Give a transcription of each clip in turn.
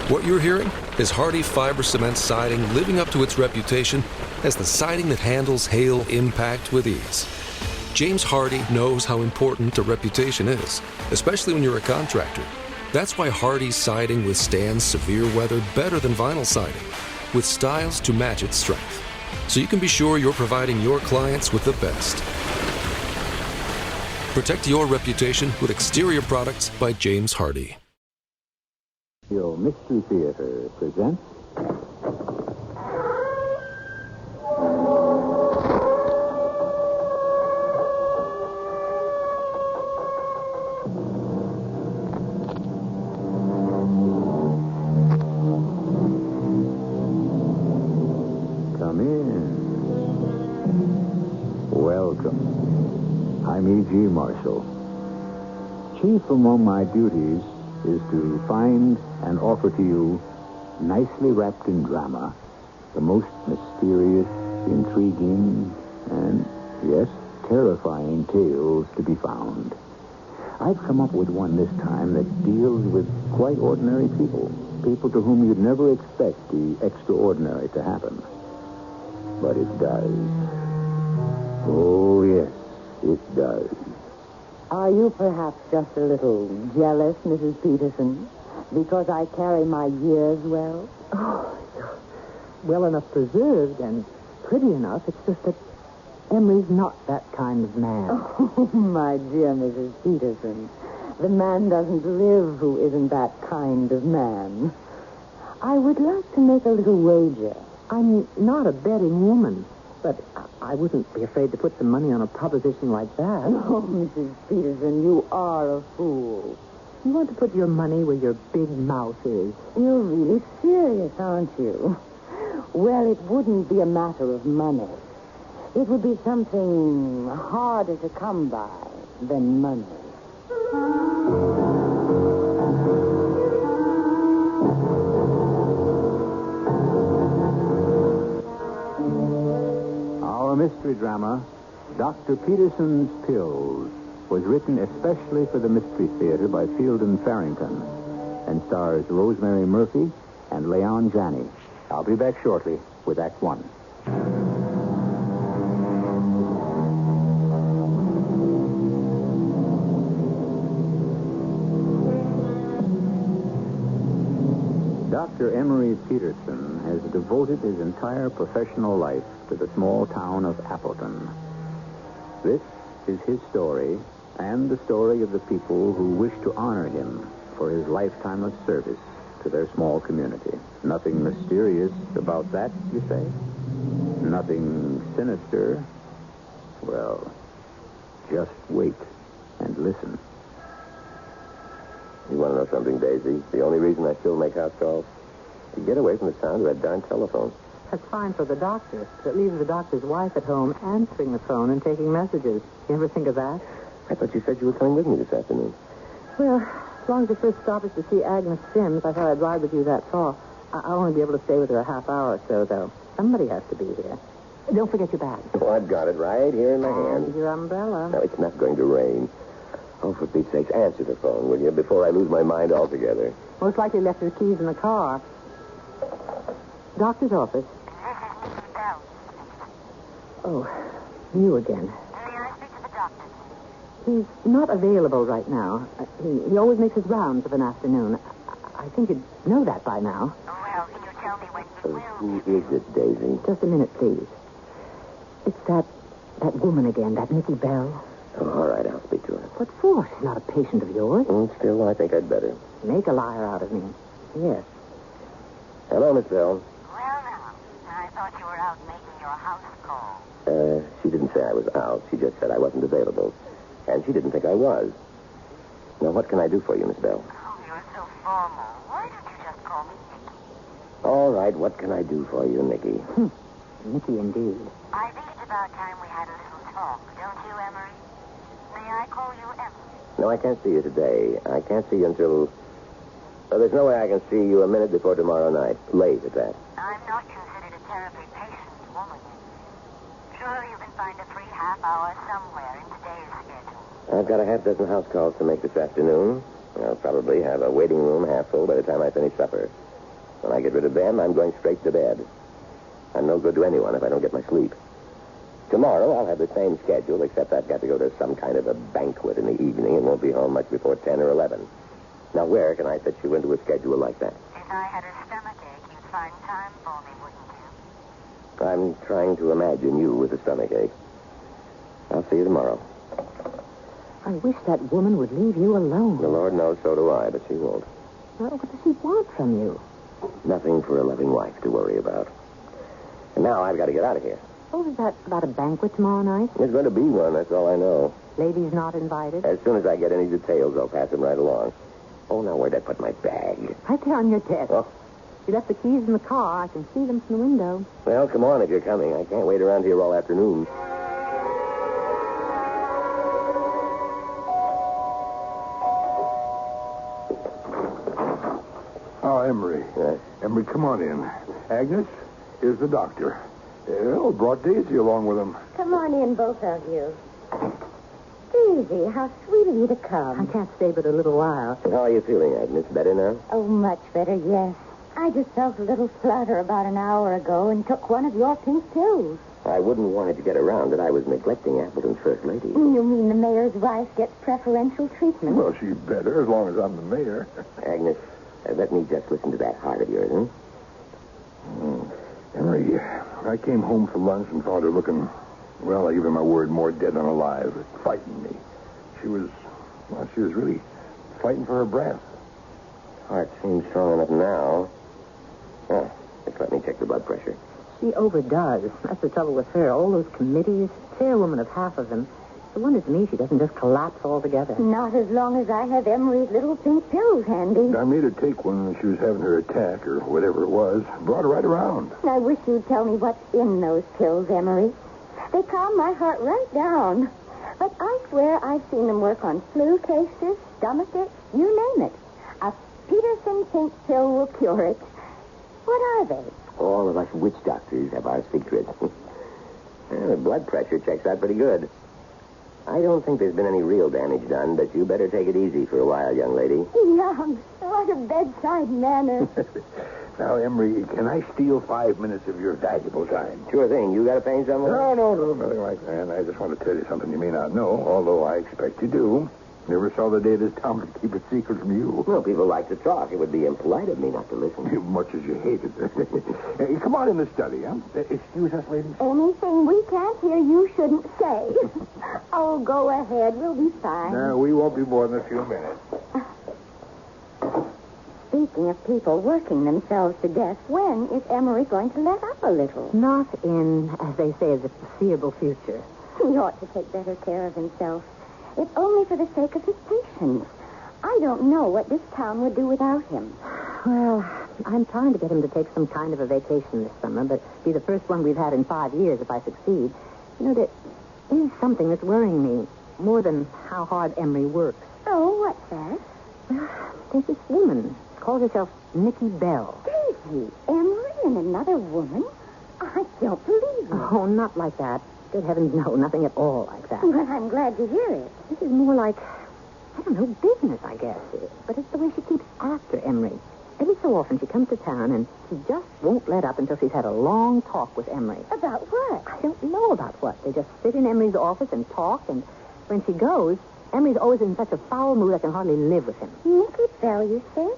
What you're hearing is Hardie Fiber Cement Siding living up to its reputation as the siding that handles hail impact with ease. James Hardie knows how important a reputation is, especially when you're a contractor. That's why Hardie Siding withstands severe weather better than vinyl siding, with styles to match its strength. So you can be sure you're providing your clients with the best. Protect your reputation with exterior products by James Hardie. Your Mystery Theater presents Come in. Welcome. I'm E.G. Marshall. Chief among my duties is to find and offer to you, nicely wrapped in drama, the most mysterious, intriguing, and, yes, terrifying tales to be found. I've come up with one this time that deals with quite ordinary people to whom you'd never expect the extraordinary to happen. But it does. Oh, yes, it does. Are you perhaps just a little jealous, Mrs. Peterson, because I carry my years well? Oh, you're well enough preserved and pretty enough. It's just that Emery's not that kind of man. Oh, my dear Mrs. Peterson, the man doesn't live who isn't that kind of man. I would like to make a little wager. I'm not a betting woman, but I wouldn't be afraid to put some money on a proposition like that. Oh, Mrs. Peterson, you are a fool. You want to put your money where your big mouth is. You're really serious, aren't you? Well, it wouldn't be a matter of money. It would be something harder to come by than money. Our mystery drama, Dr. Peterson's Pills, was written especially for the Mystery Theater by Field and Farrington and stars Rosemary Murphy and Leon Janney. I'll be back shortly with Act One. Dr. Emery Peterson has devoted his entire professional life to the small town of Appleton. This is his story and the story of the people who wish to honor him for his lifetime of service to their small community. Nothing mysterious about that, you say? Nothing sinister? Well, just wait and listen. You want to know something, Daisy? The only reason I still make house calls? To get away from the sound of that darn telephone. That's fine for the doctor. It leaves the doctor's wife at home answering the phone and taking messages. You ever think of that? I thought you said you were coming with me this afternoon. Well, as long as the first stop is to see Agnes Sims, I thought I'd ride with you that far. I'll only be able to stay with her a half hour or so, though. Somebody has to be here. Don't forget your bag. Oh, I've got it right here in my hand. And your umbrella. No, it's not going to rain. Oh, for Pete's sakes, answer the phone, will you, before I lose my mind altogether. Most likely left his keys in the car. Doctor's office. Oh, you again. May I speak to the doctor? He's not available right now. He always makes his rounds of an afternoon. I think you'd know that by now. Well, can you tell me when he will? Who is it, Daisy? Just a minute, please. It's that woman again, that Nikki Bell. Oh, all right, I'll speak to her. What for? She's not a patient of yours. Still, I think I'd better. Make a liar out of me. Yes. Hello, Miss Bell. Well, now, I thought you were out making your house call. She didn't say I was out. She just said I wasn't available. And she didn't think I was. Now, what can I do for you, Miss Bell? Oh, you're so formal. Why don't you just call me Nicky? All right, what can I do for you, Nicky? Nikki, indeed. I think it's about time we had a little talk, don't you, Emery? May I call you Emery? No, I can't see you today. I can't see you until... Well, there's no way I can see you a minute before tomorrow night. Late at that. I'm not considered a terribly patient woman. Surely you can find a free half hour somewhere in today's schedule. I've got a half dozen house calls to make this afternoon. I'll probably have a waiting room half full by the time I finish supper. When I get rid of them, I'm going straight to bed. I'm no good to anyone if I don't get my sleep. Tomorrow, I'll have the same schedule, except I've got to go to some kind of a banquet in the evening and won't be home much before 10 or 11. Now, where can I fit you into a schedule like that? If I had a stomachache, you'd find time for me, wouldn't you? I'm trying to imagine you with a stomachache. I'll see you tomorrow. I wish that woman would leave you alone. The Lord knows, so do I, but she won't. Well, what does she want from you? Nothing for a loving wife to worry about. And now I've got to get out of here. Oh, is that about a banquet tomorrow night? There's going to be one, that's all I know. Ladies not invited? As soon as I get any details, I'll pass them right along. Oh, now where'd I put my bag? Right there on your desk. Oh, You left the keys in the car. I can see them from the window. well, come on if you're coming. I can't wait around here all afternoon. Oh, Emery. Yes? Emery, come on in. Agnes, here's the doctor. Oh, brought Daisy along with him. Come on in, both of you. Daisy, how sweet of you to I come. can't stay but a little while. How are you feeling, Agnes? Better now? Oh, much better, yes. I just felt a little flutter about an hour ago and took one of your pink pills. I wouldn't want it to get around that I was neglecting Appleton's first lady. You mean the mayor's wife gets preferential treatment? Well, she's better as long as I'm the mayor. Agnes, let me just listen to that heart of yours, Emery, I came home for lunch and found her looking, well, I give you my word, more dead than alive, fighting me. She was really fighting for her breath. Heart seems strong enough now. Oh, just let me check the blood pressure. She overdoes. That's the trouble with her. All those committees, chairwoman of half of them. It's a wonder to me she doesn't just collapse altogether. Not as long as I have Emery's little pink pills handy. I made her take one when she was having her attack, or whatever it was. Brought her right around. I wish you'd tell me what's in those pills, Emery. They calm my heart right down. But I swear I've seen them work on flu cases, stomachaches, you name it. A Peterson pink pill will cure it. What are they? All of us witch doctors have our secrets. The blood pressure checks out pretty good. I don't think there's been any real damage done, but you better take it easy for a while, young lady. Young. What a bedside manner. Now, Emery, can I steal 5 minutes of your valuable time? Sure thing. You got a pain somewhere? No, nothing like that. I just want to tell you something you may not know, although I expect you do. Never saw the day this town could keep a secret from you. Well, people like to talk. It would be impolite of me not to listen. Much as you hate it. Hey, come on in the study, huh? Excuse us, ladies. Anything we can't hear you shouldn't say. Oh, go ahead. We'll be fine. No, we won't be more than a few minutes. Speaking of people working themselves to death, when is Emery going to let up a little? Not in, as they say, the foreseeable future. He ought to take better care of himself. If only for the sake of his patients. I don't know what this town would do without him. Well, I'm trying to get him to take some kind of a vacation this summer, but be the first one we've had in 5 years if I succeed. You know, there is something that's worrying me more than how hard Emery works. Oh, what's that? Well, there's this woman. Calls herself Nikki Bell. Daisy, Emery and another woman? I don't believe it. Oh, not like that. Good heavens, no, nothing at all like that. Well, I'm glad to hear it. This is more like, I don't know, business, I guess. But it's the way she keeps after Emery. Every so often she comes to town and she just won't let up until she's had a long talk with Emery. About what? I don't know about what. They just sit in Emery's office and talk, and when she goes, Emery's always in such a foul mood I can hardly live with him. Nikki Bell, you said?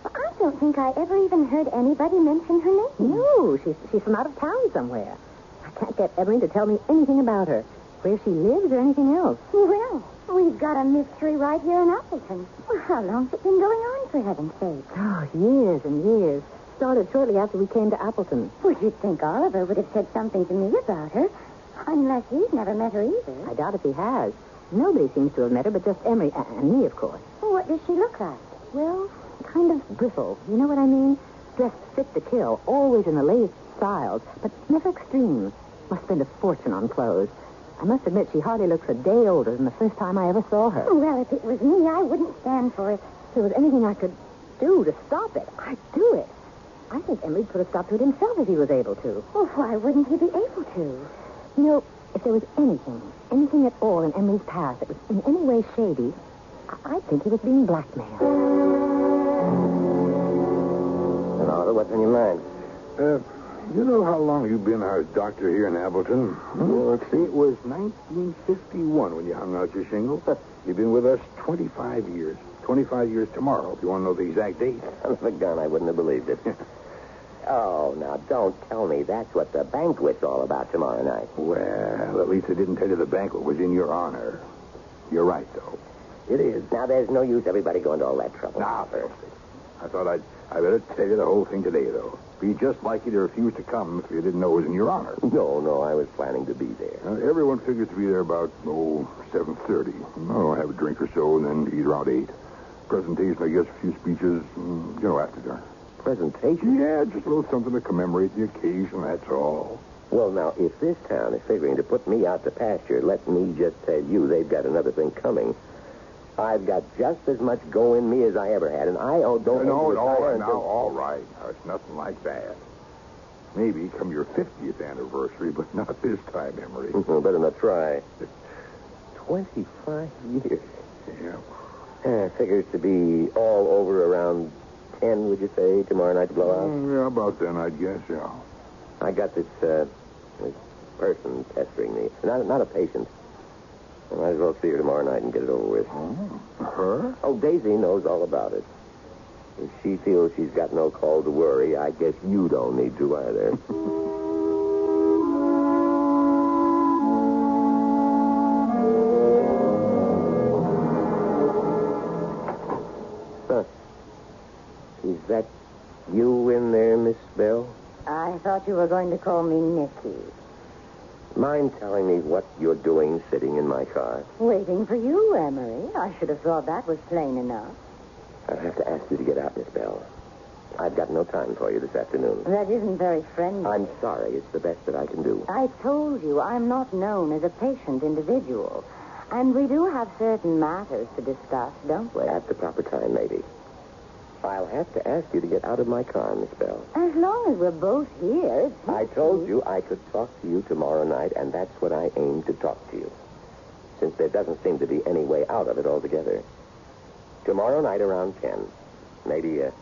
Well, I don't think I ever even heard anybody mention her name. No, she's from out of town somewhere. I can't get Emery to tell me anything about her, where she lives or anything else. Well, we've got a mystery right here in Appleton. Well, how long's it been going on, for heaven's sake? Oh, years and years. Started shortly after we came to Appleton. Well, you'd think Oliver would have said something to me about her. Unless he's never met her either. I doubt if he has. Nobody seems to have met her but just Emery and me, of course. Well, what does she look like? Well, kind of bristle. You know what I mean? Dressed fit to kill, always in the latest styles, but never extreme. Must spend a fortune on clothes. I must admit she hardly looks a day older than the first time I ever saw her. Well, if it was me, I wouldn't stand for it. If there was anything I could do to stop it, I'd do it. I think Emery'd put a stop to it himself if he was able to. Well, why wouldn't he be able to? You know, if there was anything at all in Emery's past that was in any way shady, I'd think he was being blackmailed. Now, the what's on your mind? You know how long you've been our doctor here in Appleton? Let's see, it was 1951 when you hung out your shingle. You've been with us 25 years. 25 years tomorrow, if you want to know the exact date. Son of a gun, I wouldn't have believed it. Oh, now, don't tell me that's what the banquet's all about tomorrow night. Well, at least I didn't tell you the banquet was in your honor. You're right, though. It is. Now, there's no use everybody going to all that trouble. Now, I thought I better tell you the whole thing today, though. Be just like you to refuse to come if you didn't know it was in your honor. No, I was planning to be there. Everyone figures to be there about, 7:30. I'll have a drink or so and then eat around 8. Presentation, I guess, a few speeches, after dinner. Presentation? Yeah, just a little something to commemorate the occasion, that's all. Well, now, if this town is figuring to put me out to pasture, let me just tell you they've got another thing coming. I've got just as much go in me as I ever had, and I don't... No, all right. Now, it's nothing like that. Maybe come your 50th anniversary, but not this time, Emery. Better not try. 25 years. Yeah. Figures to be all over around 10, would you say, tomorrow night to blow out? Yeah, about then, I'd guess, yeah. I got this person pestering me. Not a patient. I might as well see her tomorrow night and get it over with. Oh, her? Oh, Daisy knows all about it. If she feels she's got no call to worry, I guess you don't need to either. Is that you in there, Miss Bell? I thought you were going to call me Nicky. Mind telling me what you're doing sitting in my car? Waiting for you, Emery. I should have thought that was plain enough. I'll have to ask you to get out, Miss Bell. I've got no time for you this afternoon. That isn't very friendly. I'm sorry. It's the best that I can do. I told you I'm not known as a patient individual. And we do have certain matters to discuss, don't we? At the proper time, maybe. I'll have to ask you to get out of my car, Miss Bell. As long as we're both here. I told you I could talk to you tomorrow night, and that's what I aim to talk to you. Since there doesn't seem to be any way out of it altogether. Tomorrow night around 10. Maybe a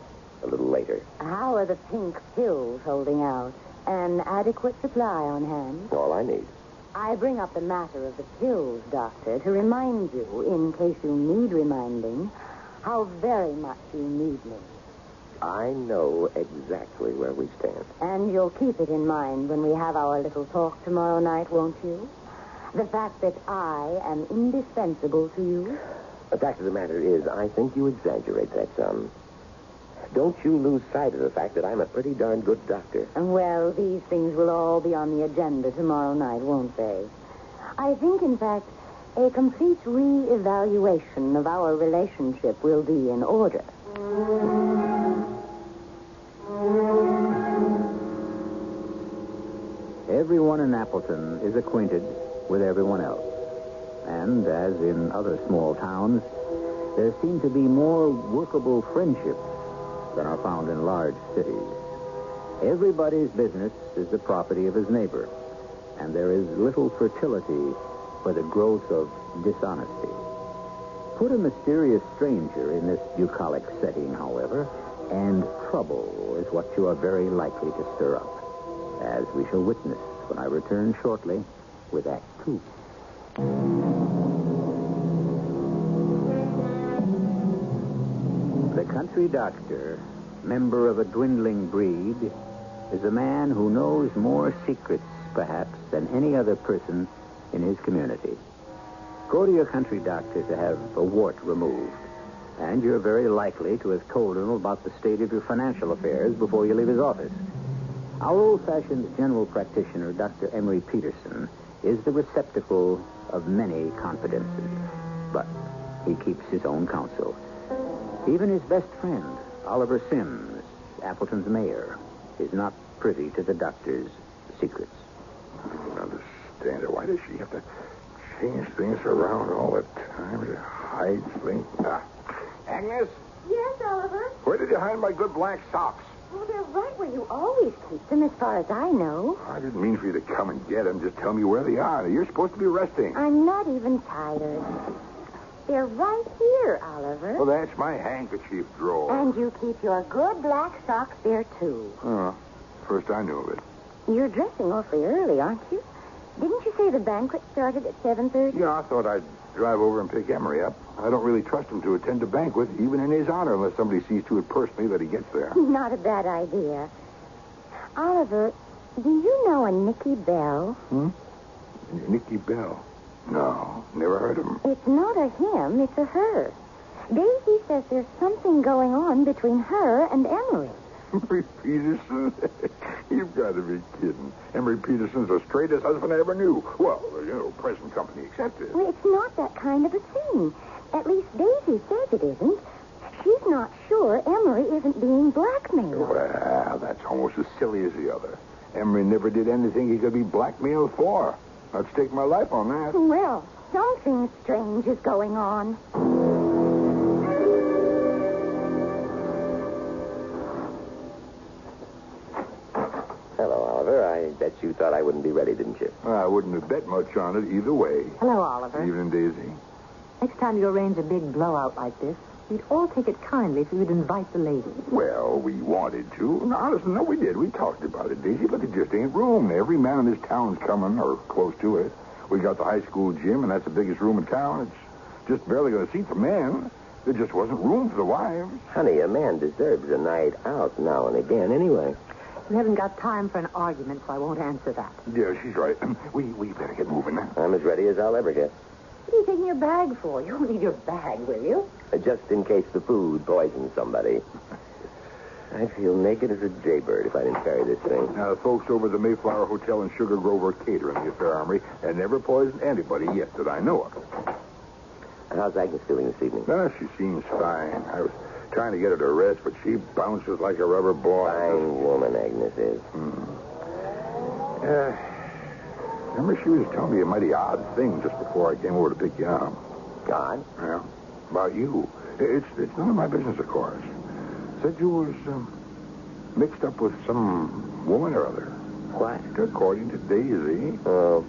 little later. How are the pink pills holding out? An adequate supply on hand? All I need. I bring up the matter of the pills, Doctor, to remind you, in case you need reminding, how very much you need me. I know exactly where we stand. And you'll keep it in mind when we have our little talk tomorrow night, won't you? The fact that I am indispensable to you? The fact of the matter is, I think you exaggerate that some. Don't you lose sight of the fact that I'm a pretty darn good doctor. Well, these things will all be on the agenda tomorrow night, won't they? I think, in fact, a complete re-evaluation of our relationship will be in order. Everyone in Appleton is acquainted with everyone else. And, as in other small towns, there seem to be more workable friendships than are found in large cities. Everybody's business is the property of his neighbor, and there is little fertility for the growth of dishonesty. Put a mysterious stranger in this bucolic setting, however, and trouble is what you are very likely to stir up, as we shall witness when I return shortly with Act 2. The country doctor, member of a dwindling breed, is a man who knows more secrets, perhaps, than any other person in his community. Go to your country doctor to have a wart removed, and you're very likely to have told him about the state of your financial affairs before you leave his office. Our old-fashioned general practitioner, Dr. Emery Peterson, is the receptacle of many confidences, but he keeps his own counsel. Even his best friend, Oliver Sims, Appleton's mayor, is not privy to the doctor's secrets. I don't understand it. Why does she have to change things around all the time to hide things? Agnes? Yes, Oliver? Where did you hide my good black socks? Well, they're right where you always keep them, as far as I know. I didn't mean for you to come and get them. Just tell me where they are. You're supposed to be resting. I'm not even tired. They're right here, Oliver. Well, that's my handkerchief drawer. And you keep your good black socks there, too. Oh, first I knew of it. You're dressing awfully early, aren't you? Didn't you say the banquet started at 7:30? Yeah, I thought I'd drive over and pick Emery up. I don't really trust him to attend a banquet, even in his honor, unless somebody sees to it personally that he gets there. Not a bad idea. Oliver, do you know a Nicky Bell? Nicky Bell? No, never heard of him. It's not a him, it's a her. Daisy says there's something going on between her and Emery. Emery Peterson? You've got to be kidding. Emery Peterson's the straightest husband I ever knew. Well, present company accepted. Well, it's not that kind of a thing. At least Daisy says it isn't. She's not sure Emery isn't being blackmailed. Well, that's almost as silly as the other. Emery never did anything he could be blackmailed for. I'd stake my life on that. Well, something strange is going on. Hello, Oliver. I bet you thought I wouldn't be ready, didn't you? I wouldn't have bet much on it either way. Hello, Oliver. Evening, Daisy. Next time you arrange a big blowout like this, we'd all take it kindly if you'd invite the ladies. Well, we wanted to. No, listen, no, we did. We talked about it, Daisy, but there just ain't room. Every man in this town's coming, or close to it. We got the high school gym, and that's the biggest room in town. It's just barely going to seat the men. There just wasn't room for the wives. Honey, a man deserves a night out now and again anyway. We haven't got time for an argument, so I won't answer that. Yeah, she's right. We better get moving. I'm as ready as I'll ever get. What are you taking your bag for? You won't need your bag, will you? Just in case the food poisons somebody. I'd feel naked as a jaybird if I didn't carry this thing. Now, the folks over at the Mayflower Hotel in Sugar Grove are catering the affair, Armory, and never poisoned anybody yet that I know of. How's Agnes feeling this evening? She seems fine. I was trying to get her to rest, but she bounces like a rubber ball. Fine woman, Agnes is. Remember she was telling me a mighty odd thing just before I came over to pick you up. God? Yeah, about you. It's none of my business, of course. Said you was mixed up with some woman or other. What? According to Daisy. Oh,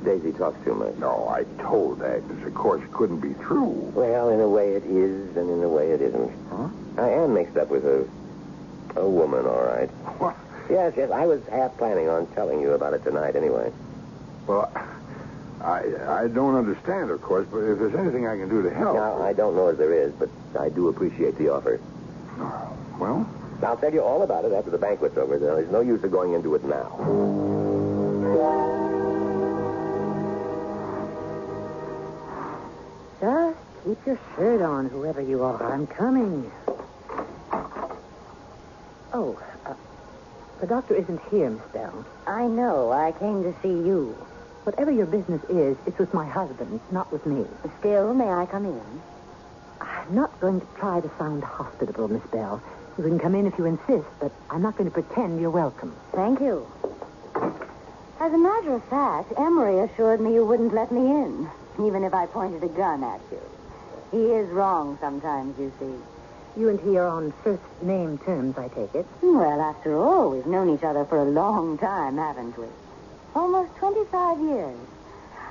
Daisy talks too much. No, I told Agnes, of course, it couldn't be true. Well, in a way it is, and in a way it isn't. Huh? I am mixed up with a woman, all right. What? Yes, I was half planning on telling you about it tonight anyway. Well, I don't understand, of course, but if there's anything I can do to help... Now, I don't know if there is, but I do appreciate the offer. Well? I'll tell you all about it after the banquet's over. There's no use of going into it now. Just keep your shirt on, whoever you are. I'm coming. Oh, the doctor isn't here, Miss Bell. I know. I came to see you. Whatever your business is, it's with my husband, not with me. Still, may I come in? I'm not going to try to sound hospitable, Miss Bell. You can come in if you insist, but I'm not going to pretend you're welcome. Thank you. As a matter of fact, Emery assured me you wouldn't let me in, even if I pointed a gun at you. He is wrong sometimes, you see. You and he are on first-name terms, I take it. Well, after all, we've known each other for a long time, haven't we? Almost 25 years.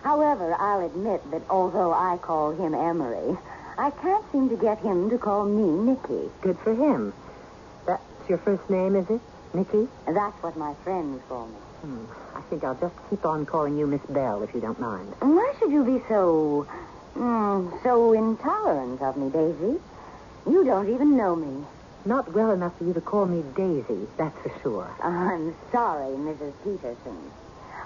However, I'll admit that although I call him Emery, I can't seem to get him to call me Nicky. Good for him. That's your first name, is it? Nicky? That's what my friends call me. I think I'll just keep on calling you Miss Bell, if you don't mind. Why should you be so intolerant of me, Daisy? You don't even know me. Not well enough for you to call me Daisy, that's for sure. I'm sorry, Mrs. Peterson.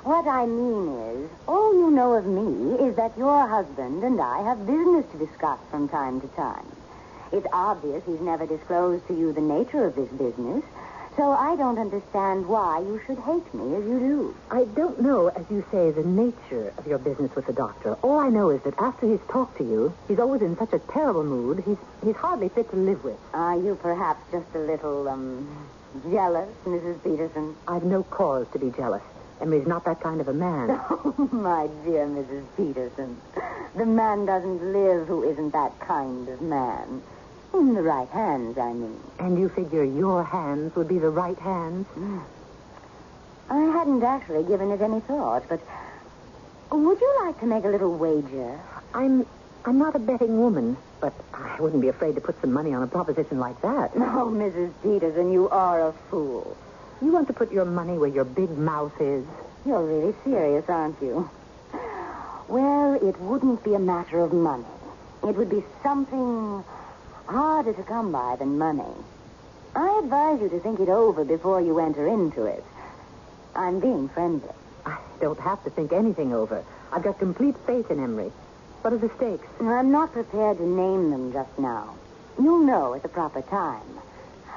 What I mean is, all you know of me is that your husband and I have business to discuss from time to time. It's obvious he's never disclosed to you the nature of this business, so I don't understand why you should hate me as you do. I don't know, as you say, the nature of your business with the doctor. All I know is that after he's talked to you, he's always in such a terrible mood, he's hardly fit to live with. Are you perhaps just a little, jealous, Mrs. Peterson? I've no cause to be jealous. Emery's not that kind of a man. Oh, my dear Mrs. Peterson. The man doesn't live who isn't that kind of man. In the right hands, I mean. And you figure your hands would be the right hands? I hadn't actually given it any thought, but would you like to make a little wager? I'm I'm not a betting woman, but I wouldn't be afraid to put some money on a proposition like that. Oh, Mrs. Peterson, you are a fool. You want to put your money where your big mouth is? You're really serious, aren't you? Well, it wouldn't be a matter of money. It would be something harder to come by than money. I advise you to think it over before you enter into it. I'm being friendly. I don't have to think anything over. I've got complete faith in Emery. What are the stakes? I'm not prepared to name them just now. You'll know at the proper time.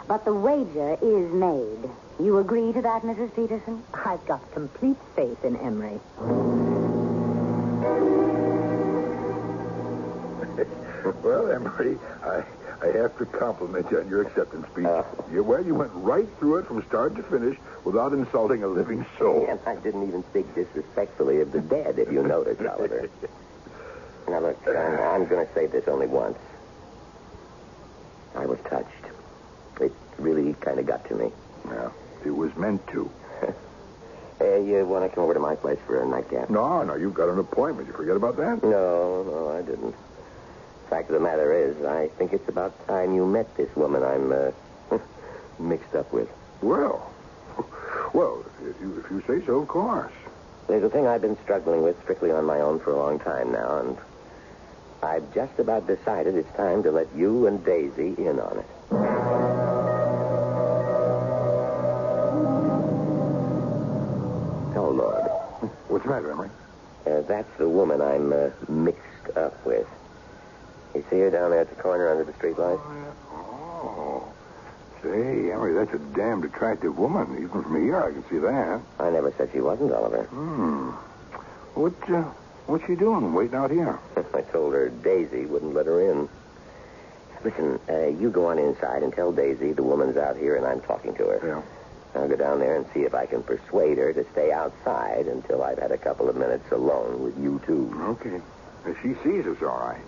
But the wager is made. You agree to that, Mrs. Peterson? I've got complete faith in Emery. Well, Emery, I have to compliment you on your acceptance speech. You went right through it from start to finish without insulting a living soul. And I didn't even speak disrespectfully of the dead, if you noticed, Oliver. Now, look, I'm going to say this only once. I was touched. It really kind of got to me. Well, it was meant to. You want to come over to my place for a nightcap? No, you've got an appointment. You forget about that? No, I didn't. Fact of the matter is, I think it's about time you met this woman I'm mixed up with. Well, if you say so, of course. There's a thing I've been struggling with strictly on my own for a long time now, and I've just about decided it's time to let you and Daisy in on it. Oh, Lord. What's the matter, Emery? That's the woman I'm mixed up with. You see her down there at the corner under the streetlight? Oh. Say, Emery, that's a damned attractive woman. Even from here, I can see that. I never said she wasn't, Oliver. What's she doing waiting out here? I told her Daisy wouldn't let her in. Listen, you go on inside and tell Daisy the woman's out here and I'm talking to her. Yeah. I'll go down there and see if I can persuade her to stay outside until I've had a couple of minutes alone with you two. Okay. She sees us all right.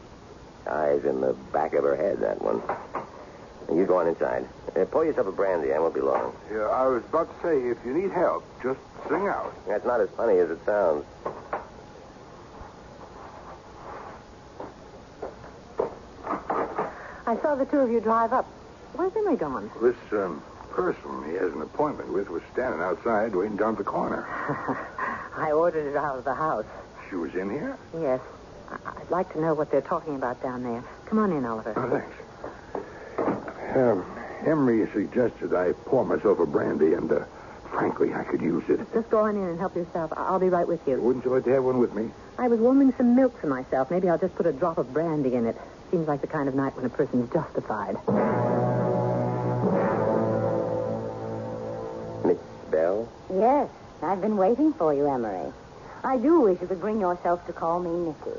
Eyes in the back of her head, that one. You go on inside. Pour yourself a brandy. I won't be long. Yeah, I was about to say, if you need help, just sing out. That's not as funny as it sounds. I saw the two of you drive up. Where's Emery gone? This person he has an appointment with was standing outside waiting down at the corner. I ordered it out of the house. She was in here? Yes. I'd like to know what they're talking about down there. Come on in, Oliver. Oh, thanks. Emery suggested I pour myself a brandy, and frankly, I could use it. Just go on in and help yourself. I'll be right with you. Wouldn't you like to have one with me? I was warming some milk for myself. Maybe I'll just put a drop of brandy in it. Seems like the kind of night when a person's justified. Miss Bell? Yes, I've been waiting for you, Emery. I do wish you could bring yourself to call me Nicky.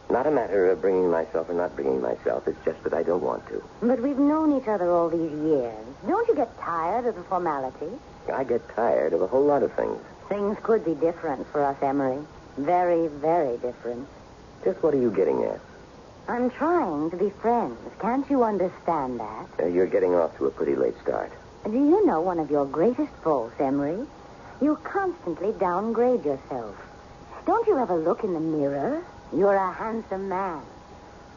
Not a matter of bringing myself or not bringing myself. It's just that I don't want to. But we've known each other all these years. Don't you get tired of the formality? I get tired of a whole lot of things. Things could be different for us, Emery. Very, very different. Just what are you getting at? I'm trying to be friends. Can't you understand that? You're getting off to a pretty late start. Do you know one of your greatest faults, Emery? You constantly downgrade yourself. Don't you ever look in the mirror? You're a handsome man.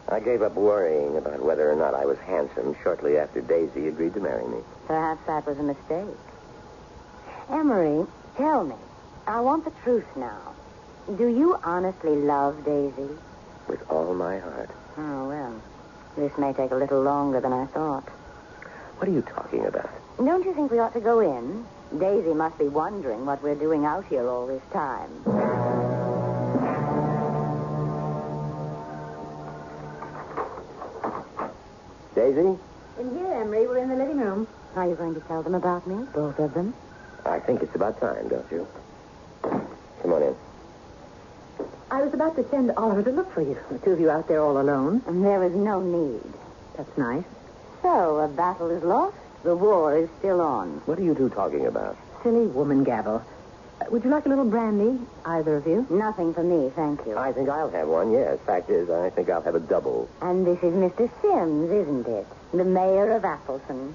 I gave up worrying about whether or not I was handsome shortly after Daisy agreed to marry me. Perhaps that was a mistake. Emery, tell me. I want the truth now. Do you honestly love Daisy? With all my heart. Oh, well, this may take a little longer than I thought. What are you talking about? Don't you think we ought to go in? Daisy must be wondering what we're doing out here all this time. Daisy? In here, Emery. We're in the living room. Are you going to tell them about me? Both of them? I think it's about time, don't you? Come on in. I was about to send Oliver to look for you. The two of you out there all alone. And there is no need. That's nice. So, a battle is lost. The war is still on. What are you two talking about? Silly woman gabble. Would you like a little brandy, either of you? Nothing for me, thank you. I think I'll have one, yes. Fact is, I think I'll have a double. And this is Mr. Sims, isn't it? The mayor of Appleton.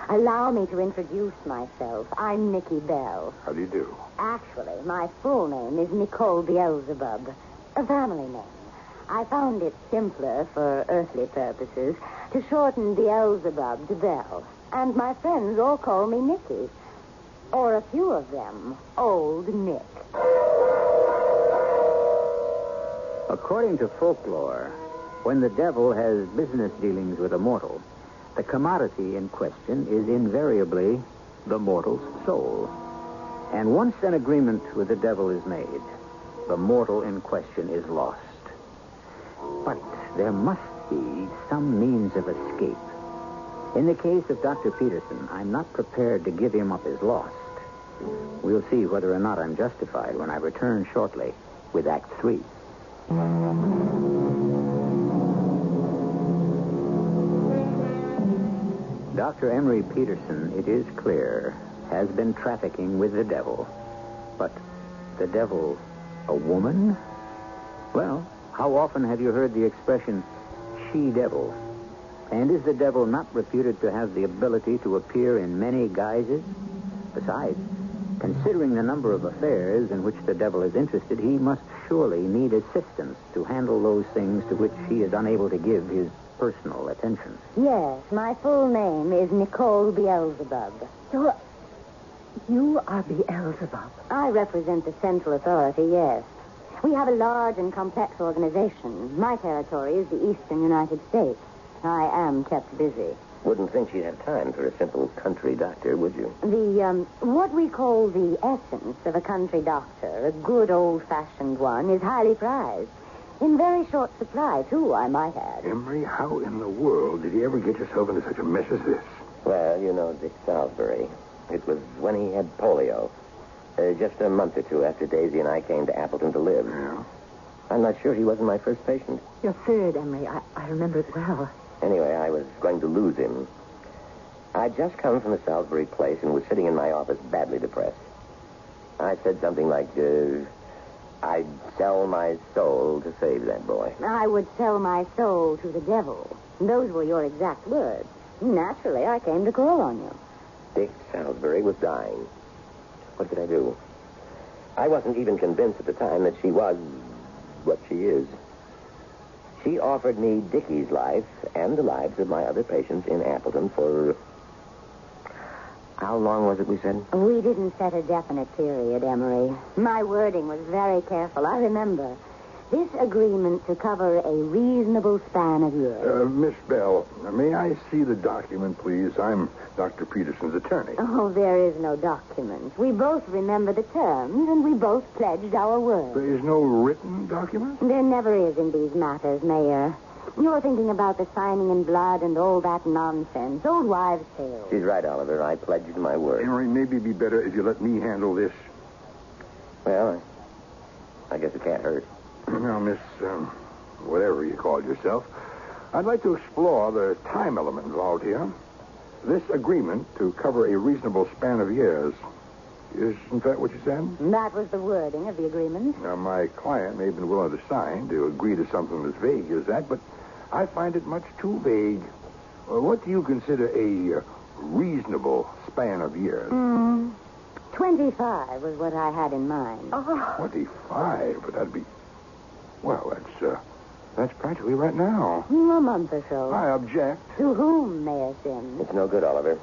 Allow me to introduce myself. I'm Nicky Bell. How do you do? Actually, my full name is Nicole Beelzebub. A family name. I found it simpler for earthly purposes to shorten Beelzebub to Bell. And my friends all call me Nicky. Or a few of them, Old Nick. According to folklore, when the devil has business dealings with a mortal, the commodity in question is invariably the mortal's soul. And once an agreement with the devil is made, the mortal in question is lost. But there must be some means of escape. In the case of Dr. Peterson, I'm not prepared to give him up as lost. We'll see whether or not I'm justified when I return shortly with Act 3. Dr. Emery Peterson, it is clear, has been trafficking with the devil. But the devil, a woman? Well, how often have you heard the expression, she-devil? And is the devil not reputed to have the ability to appear in many guises? Besides, considering the number of affairs in which the devil is interested, he must surely need assistance to handle those things to which he is unable to give his personal attention. Yes, my full name is Nicole Beelzebub. You are Beelzebub. I represent the central authority, yes. We have a large and complex organization. My territory is the eastern United States. I am kept busy. Wouldn't think she'd have time for a simple country doctor, would you? What we call the essence of a country doctor, a good old-fashioned one, is highly prized. In very short supply, too, I might add. Emery, how in the world did you ever get yourself into such a mess as this? Well, you know Dick Salisbury. It was when he had polio. Just a month or two after Daisy and I came to Appleton to live. Yeah? I'm not sure he wasn't my first patient. Your third, Emery. I remember it well. Anyway, I was going to lose him. I'd just come from the Salisbury place and was sitting in my office badly depressed. I said something like, I'd sell my soul to save that boy. I would sell my soul to the devil. Those were your exact words. Naturally, I came to call on you. Dick Salisbury was dying. What could I do? I wasn't even convinced at the time that she was what she is. She offered me Dickie's life and the lives of my other patients in Appleton for... How long was it, we said? We didn't set a definite period, Emery. My wording was very careful, I remember. This agreement to cover a reasonable span of years. Miss Bell, may I see the document, please? I'm Dr. Peterson's attorney. Oh, there is no document. We both remember the terms, and we both pledged our word. There is no written document? There never is in these matters, Mayor. You're thinking about the signing in blood and all that nonsense. Old wives' tales. She's right, Oliver. I pledged my word. Henry, maybe it'd be better if you let me handle this. Well, I guess it can't hurt. Now, Miss, whatever you call yourself, I'd like to explore the time element involved here. This agreement to cover a reasonable span of years, isn't that what you said? That was the wording of the agreement. Now, my client may have been willing to sign to agree to something as vague as that, but I find it much too vague. What do you consider a reasonable span of years? 25 was what I had in mind. 25? But that'd be... Well, that's practically right now. A month or so. I object. To whom, Mayor Sims? It's no good, Oliver.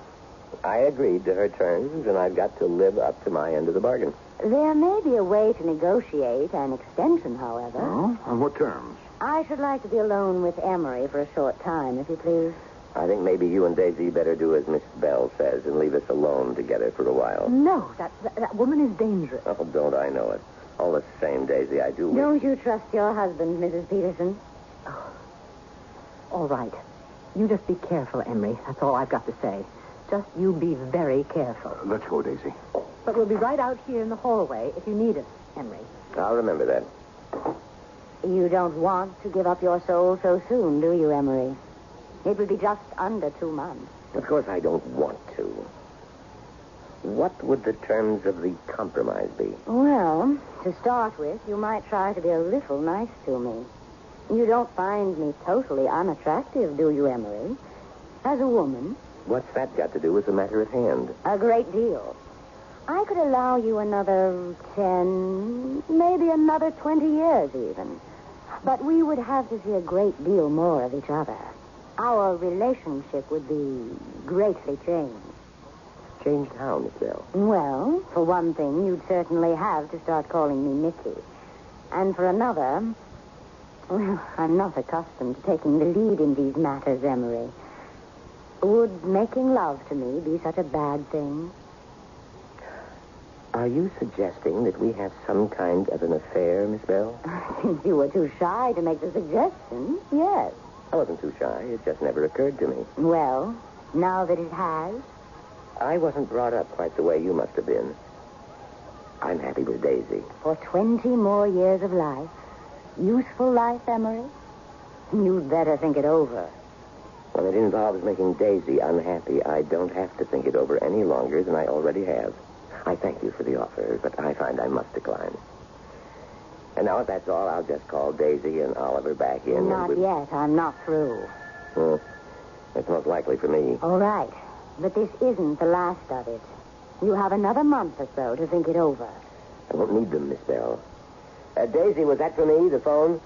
I agreed to her terms, and I've got to live up to my end of the bargain. There may be a way to negotiate an extension, however. Oh? On what terms? I should like to be alone with Emery for a short time, if you please. I think maybe you and Daisy better do as Miss Bell says and leave us alone together for a while. No, that woman is dangerous. Oh, don't I know it. All the same, Daisy, I do... Don't you trust your husband, Mrs. Peterson? All right. You just be careful, Emery. That's all I've got to say. Just you be very careful. Let's go, Daisy. But we'll be right out here in the hallway if you need us, Emery. I'll remember that. You don't want to give up your soul so soon, do you, Emery? It would be just under 2 months. Of course I don't want to. What would the terms of the compromise be? Well, to start with, you might try to be a little nice to me. You don't find me totally unattractive, do you, Emery? As a woman? What's that got to do with the matter at hand? A great deal. I could allow you another 10, maybe another 20 years even. But we would have to see a great deal more of each other. Our relationship would be greatly changed. Changed how, Miss Bell? Well, for one thing, you'd certainly have to start calling me Mickey. And for another, well, I'm not accustomed to taking the lead in these matters, Emery. Would making love to me be such a bad thing? Are you suggesting that we have some kind of an affair, Miss Bell? Since you were too shy to make the suggestion, yes. I wasn't too shy. It just never occurred to me. Well, now that it has, I wasn't brought up quite the way you must have been. I'm happy with Daisy. for 20 more years of life, useful life, Emery, you'd better think it over. When it involves making Daisy unhappy, I don't have to think it over any longer than I already have. I thank you for the offer, but I find I must decline. And now, if that's all, I'll just call Daisy and Oliver back in. Not yet. I'm not through. It's most likely for me. All right. But this isn't the last of it. You have another month or so to think it over. I won't need them, Miss Bell. Daisy, was that for me, the phone?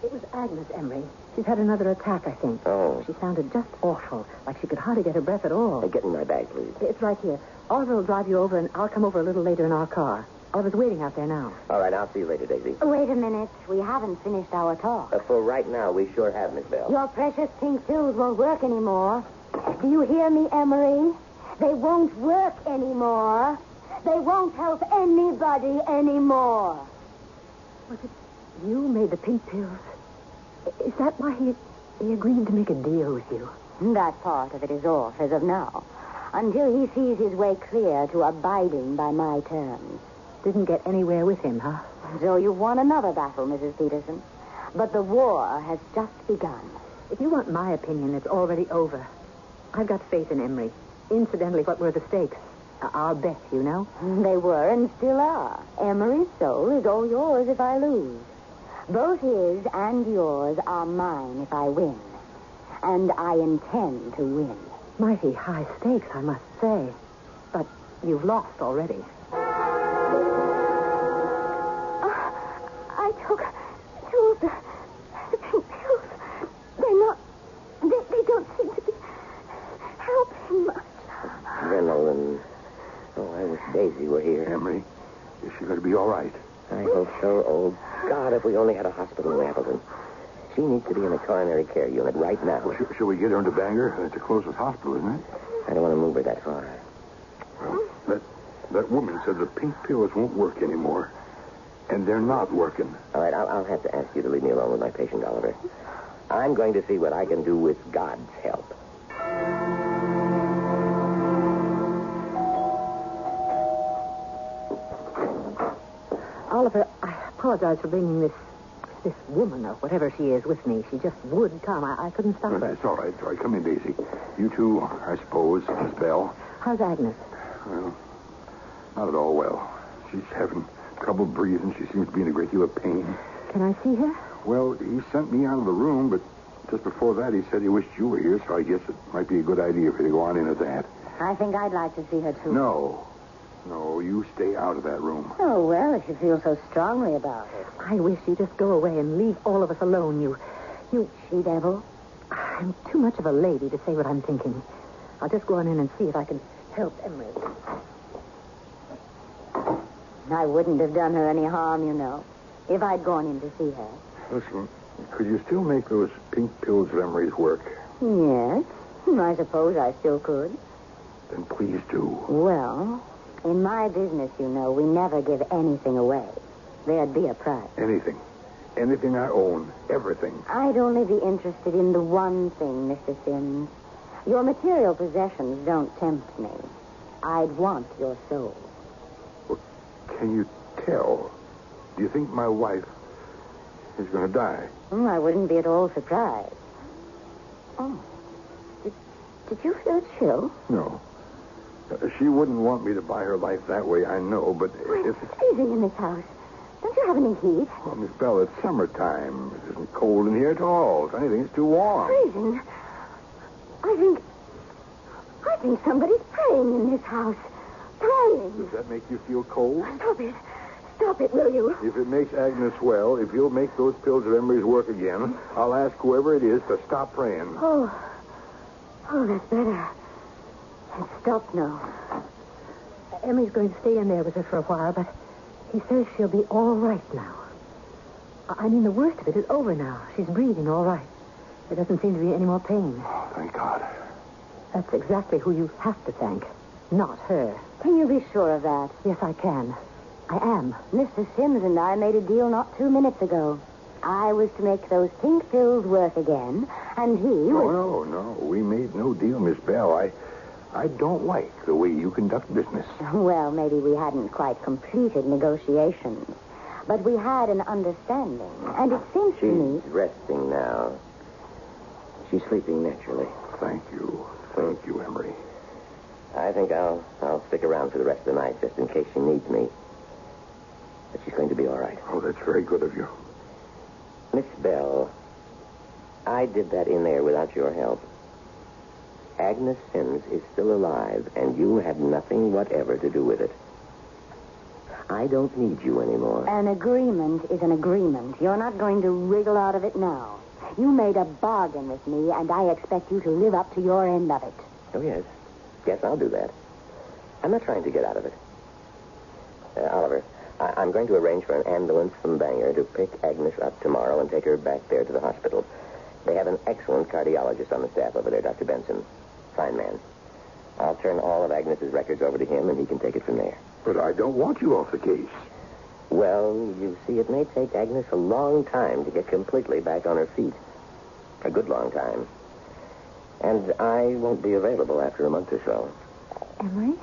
It was Agnes, Emery. She's had another attack, I think. Oh. She sounded just awful, like she could hardly get her breath at all. Get in my bag, please. It's right here. Oliver will drive you over, and I'll come over a little later in our car. Oliver's waiting out there now. All right, I'll see you later, Daisy. Wait a minute. We haven't finished our talk. For right now, we sure have, Miss Bell. Your precious pink pills won't work anymore. Do you hear me, Emery? They won't work anymore. They won't help anybody anymore. Was it you made the pink pills? Is that why he agreed to make a deal with you? That part of it is off as of now, until he sees his way clear to abiding by my terms. Didn't get anywhere with him, huh? So you've won another battle, Mrs. Peterson. But the war has just begun. If you want my opinion, it's already over. I've got faith in Emery. Incidentally, what were the stakes? Our bet, you know? They were and still are. Emery's soul is all yours if I lose. Both his and yours are mine if I win. And I intend to win. Mighty high stakes, I must say. But you've lost already. I took two of the pink pills. They're not... They don't seem to be helping much. Adrenaline. Oh, I wish Daisy were here. Emery, is she going to be all right? I hope so. Oh, God, if we only had a hospital in Appleton. She needs to be in a coronary care unit right now. Well, shall we get her into Bangor? It's the closest hospital, isn't it? I don't want to move her that far. Well, that woman said the pink pills won't work anymore. And they're not working. All right, I'll have to ask you to leave me alone with my patient, Oliver. I'm going to see what I can do with God's help. Oliver, I apologize for bringing this woman, or whatever she is, with me. She just would come. I couldn't stop her. It's all right. It's all right. Come in, Daisy. You too, I suppose, Miss Bell. How's Agnes? Well, not at all well. She's having trouble breathing. She seems to be in a great deal of pain. Can I see her? Well, he sent me out of the room, but just before that, he said he wished you were here, so I guess it might be a good idea for you to go on into that. I think I'd like to see her, too. No, you stay out of that room. Oh, well, if you feel so strongly about it. I wish you'd just go away and leave all of us alone, you she-devil. I'm too much of a lady to say what I'm thinking. I'll just go on in and see if I can help Emery. I wouldn't have done her any harm, you know, if I'd gone in to see her. Listen, could you still make those pink pills of Emery's work? Yes, I suppose I still could. Then please do. Well, in my business, you know, we never give anything away. There'd be a price. Anything. Anything I own. Everything. I'd only be interested in the one thing, Mr. Sims. Your material possessions don't tempt me. I'd want your soul. Well, can you tell? Do you think my wife is going to die? I wouldn't be at all surprised. Oh. Did you feel a chill? No. She wouldn't want me to buy her life that way, I know, but if... It's freezing in this house. Don't you have any heat? Well, Miss Bell, it's summertime. It isn't cold in here at all. If anything, it's too warm. Freezing? I think somebody's praying in this house. Praying. Does that make you feel cold? Stop it. stop it, will you? If it makes Agnes well, if you'll make those pills of Emery's work again, I'll ask whoever it is to stop praying. Oh, that's better. It's stopped now. Emery's going to stay in there with her for a while, but he says she'll be all right now. I mean, the worst of it is over now. She's breathing all right. There doesn't seem to be any more pain. Oh, thank God. That's exactly who you have to thank, not her. Can you be sure of that? Yes, I can. I am. Mr. Sims and I made a deal not 2 minutes ago. I was to make those pink pills work again, and he was... No. We made no deal, Miss Bell. I don't like the way you conduct business. Well, maybe we hadn't quite completed negotiations. But we had an understanding, and it seems to me... She's resting now. She's sleeping naturally. Thank you, Emery. I think I'll stick around for the rest of the night just in case she needs me. But she's going to be all right. Oh, that's very good of you. Miss Bell, I did that in there without your help. Agnes Sims is still alive, and you had nothing whatever to do with it. I don't need you anymore. An agreement is an agreement. You're not going to wriggle out of it now. You made a bargain with me, and I expect you to live up to your end of it. Oh, yes. Yes, I'll do that. I'm not trying to get out of it. Oliver, I'm going to arrange for an ambulance from Bangor to pick Agnes up tomorrow and take her back there to the hospital. They have an excellent cardiologist on the staff over there, Dr. Benson. Fine man. I'll turn all of Agnes's records over to him, and he can take it from there. But I don't want you off the case. Well, you see, it may take Agnes a long time to get completely back on her feet. A good long time. And I won't be available after a month or so. Emery?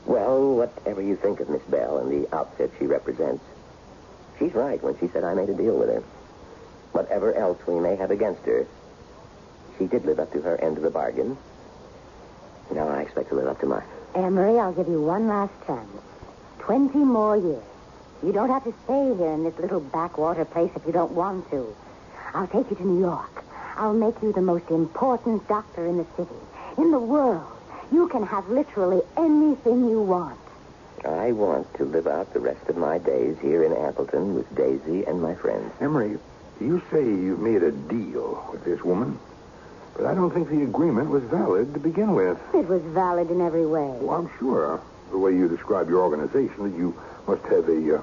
Well, whatever you think of Miss Bell and the outfit she represents, she's right when she said I made a deal with her. Whatever else we may have against her, she did live up to her end of the bargain. Now I expect to live up to mine. Emery, I'll give you one last chance. 20 more years. You don't have to stay here in this little backwater place if you don't want to. I'll take you to New York. I'll make you the most important doctor in the city, in the world. You can have literally anything you want. I want to live out the rest of my days here in Appleton with Daisy and my friends. Emery, you say you've made a deal with this woman, but I don't think the agreement was valid to begin with. It was valid in every way. Well, I'm sure, the way you describe your organization, that you must have a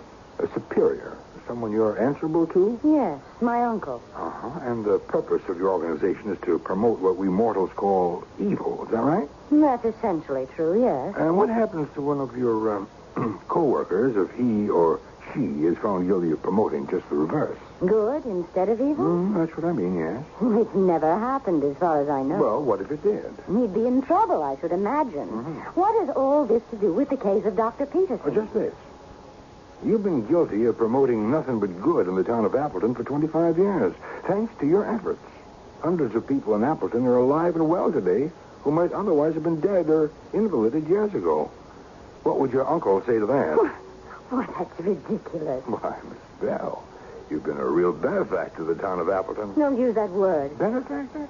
superior, someone you're answerable to? Yes, my uncle. Uh-huh. And the purpose of your organization is to promote what we mortals call evil. Is that right? That's essentially true, yes. And what happens to one of your co-workers if he or she is found guilty of promoting just the reverse? Good instead of evil? That's what I mean, yes. It's never happened as far as I know. Well, what if it did? He'd be in trouble, I should imagine. What has all this to do with the case of Dr. Peterson? Oh, just this. You've been guilty of promoting nothing but good in the town of Appleton for 25 years. Thanks to your efforts, hundreds of people in Appleton are alive and well today who might otherwise have been dead or invalided years ago. What would your uncle say to that? Oh, that's ridiculous. Why, Miss Bell, you've been a real benefactor to the town of Appleton. Don't use that word. Benefactor?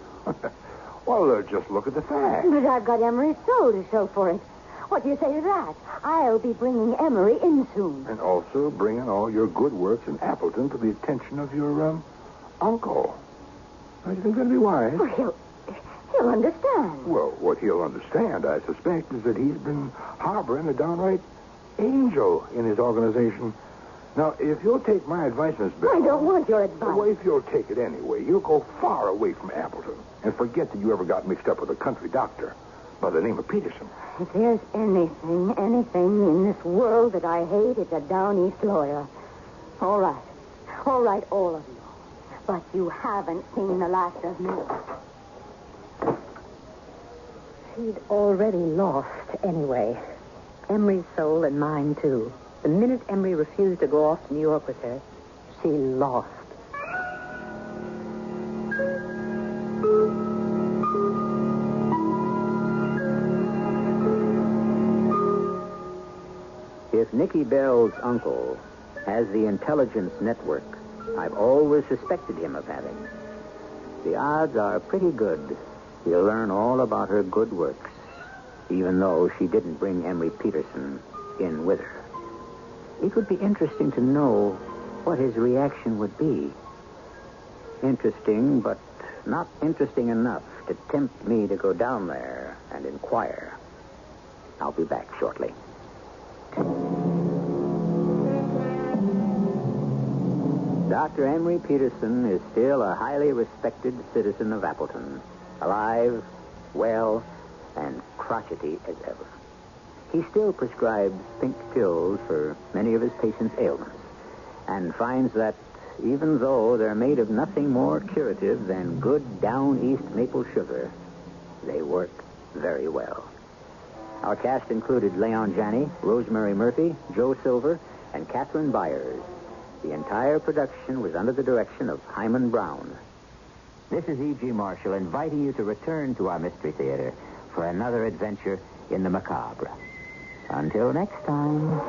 Well, just look at the facts. But I've got Emery's soul to show for it. What do you say to that? I'll be bringing Emery in soon. And also bringing all your good works in Appleton to the attention of your, uncle. Don't you think that'd be wise? Well, he'll understand. Well, what he'll understand, I suspect, is that he's been harboring a downright angel in his organization. Now, if you'll take my advice, Miss Bell... I don't want your advice. Well, if you'll take it anyway, you'll go far away from Appleton and forget that you ever got mixed up with a country doctor by the name of Peterson. If there's anything in this world that I hate, it's a down east lawyer. All right, all of you. But you haven't seen the last of me. She'd already lost anyway. Emery's soul and mine, too. The minute Emery refused to go off to New York with her, she lost. If Nicky Bell's uncle has the intelligence network I've always suspected him of having, the odds are pretty good he'll learn all about her good works, even though she didn't bring Emery Peterson in with her. It would be interesting to know what his reaction would be. Interesting, but not interesting enough to tempt me to go down there and inquire. I'll be back shortly. Dr. Emery Peterson is still a highly respected citizen of Appleton, alive, well, and crotchety as ever. He still prescribes pink pills for many of his patients' ailments, and finds that even though they're made of nothing more curative than good down-east maple sugar, they work very well. Our cast included Leon Janney, Rosemary Murphy, Joe Silver, and Catherine Byers. The entire production was under the direction of Hyman Brown. This is E.G. Marshall inviting you to return to our Mystery Theater for another adventure in the macabre. Until next time,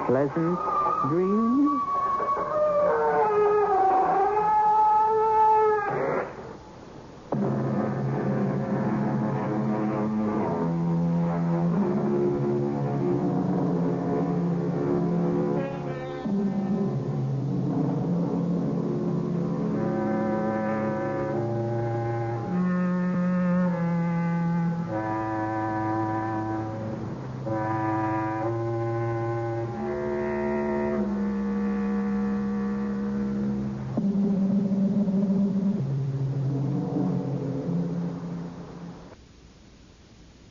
pleasant dreams.